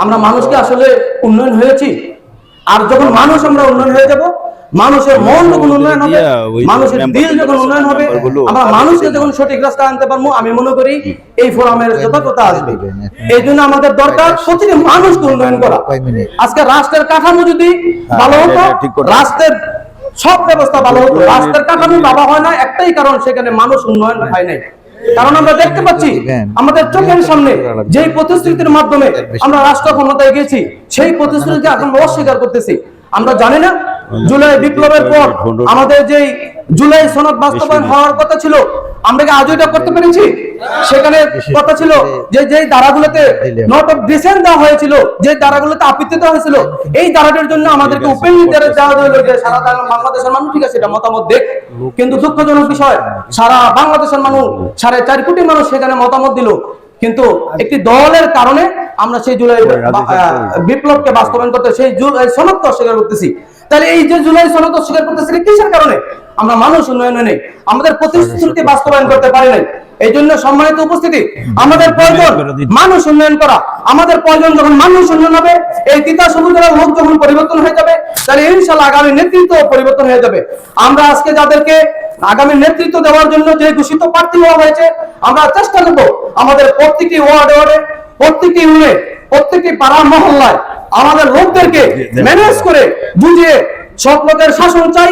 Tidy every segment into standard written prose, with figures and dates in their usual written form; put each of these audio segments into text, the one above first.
আমরা মানুষকে আসলে উন্নয়ন হয়েছি। আর যখন মানুষ আমরা উন্নয়ন হয়ে যাব, মানুষের মন যখন উন্নয়ন হবে, মানুষের দিল যখন উন্নয়ন হবে, আমরা মানুষকে যখন সঠিক রাস্তা আনতে পারবো, আমি মনে করি এই ফোরামের যথাযথতা আসবে। এই জন্য আমাদের দরকার প্রতিটি মানুষকে উন্নয়ন করা। আজকে রাষ্ট্রের কাঠামো যদি ভালো হতো, রাষ্ট্রের সব ব্যবস্থা ভালো হতো, রাষ্ট্রের কাঠামো ভালো হয় না একটাই কারণ, সেখানে মানুষ উন্নয়ন হয় নাই। কারণ আমরা দেখতে পাচ্ছি আমাদের চোখের সামনে যেই প্রতিশ্রুতির মাধ্যমে আমরা রাষ্ট্র ক্ষমতায় গেছি, সেই প্রতিশ্রুতি এখন অস্বীকার করতেছি। আমরা জানি না জুলাই বিপ্লবের পর আমাদের যেই জুলাই সনদ বাস্তবায়ন হওয়ার কথা ছিল, আমরা কি আজও এটা করতে পেরেছি? সেখানে কথা ছিল যে যেই ধারাগুলোতে নট অফ ডিসেন্ট দেওয়া হয়েছিল, যে ধারাগুলোতে আপত্তি দেওয়া হয়েছিল, এই ধারাটির জন্য আমাদেরকে ওপেন লিটারেজ দেওয়া হলো যে সারা বাংলাদেশের মানুষ ঠিক আছে এটা মতামত দেখ। কিন্তু দুঃখজনক বিষয়, সারা বাংলাদেশের মানুষ 4.5 কোটি মানুষ সেখানে মতামত দিল, কিন্তু একটি দলের কারণে আমরা সেই জুলাই বিপ্লবকে বাস্তবায়ন করতে, সেই জুলাই সনদকে অস্বীকার করতেছি। তাহলে এই যে জুলাই সনদ অস্বীকার করতেছি কিসের কারণে? আমরা মানুষ উন্নয়নে নেই, আমাদের প্রতিশ্রুতি বাস্তবায়ন করতে পারি নাই। এই জন্য সম্মানিত উপস্থিতি, আমাদের প্রয়োজন মানুষ উন্নয়ন করা। আমাদের প্রয়োজন যখন মানুষ উন্নয়ন হবে, এই তিতা সবুজের লোক যখন পরিবর্তন হয়ে যাবে, তাহলে ইনশাআল্লাহ আগামী নেতৃত্ব পরিবর্তন হয়ে যাবে। আমরা আজকে যাদেরকে আগামী নেতৃত্ব দেওয়ার জন্য যে ঘোষিত প্রার্থী হওয়া হয়েছে, আমরা চেষ্টা করব আমাদের প্রত্যেকটি ওয়ার্ডে, প্রত্যেকটি ইউনিয়নে, প্রত্যেকটি পাড়া মহল্লায় আমাদের লোকদেরকে ম্যানেজ করে বুঝিয়ে সব লোকের শাসন চাই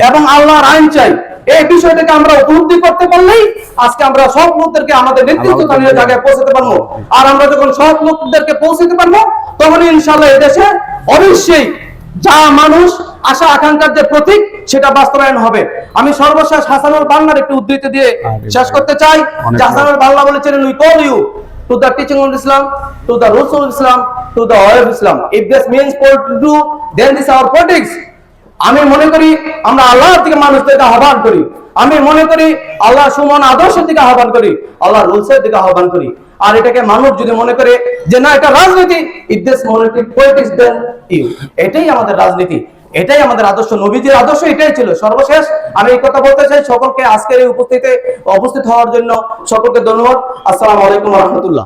এবং আল্লাহর আইন চাই। এই বিষয়টাকে আমরা উপলব্ধি করতে পারলেই আজকে আমরা সব লোকদেরকে আমাদের নেতৃত্বকালীন জায়গায় পৌঁছাতে পারবো। আর আমরা যখন সব লোকদেরকে পৌঁছাতে পারবো, তখন ইনশাআল্লাহ এদেশে অবশ্যই যা মানুষ আশা আকাঙ্ক্ষার যে প্রতীক, সেটা বাস্তবায়ন হবে। আমি সর্বশেষ হাসানুল বান্নার একটি উদ্ধৃতি দিয়ে শেষ করতে চাই। হাসানুল বান্না বলেছিলেন, we call you to the teaching of Islam, to the rules of Islam, to the way of Islam. If this means politics to do, then this is our politics. আমি মনে করি আমরা আল্লাহর দিকে মানুষদেরকে আহ্বান করি, আমি মনে করি আল্লাহর সমান আদর্শের দিকে আহ্বান করি, আল্লাহর রুলসের দিকে আহ্বান করি। আর এটাকে মানুষ যদি মনে করে যে না এটা রাজনীতি, if this politics then you, এটাই আমাদের রাজনীতি, এটাই আমাদের আদর্শ, নবীজির আদর্শ এটাই ছিল। সর্বশেষ আমি এই কথা বলতে চাই, সকলকে আজকের এই উপস্থিত হওয়ার জন্য সকলকে ধন্যবাদ। আসসালামু আলাইকুম ওয়া রাহমাতুল্লাহ।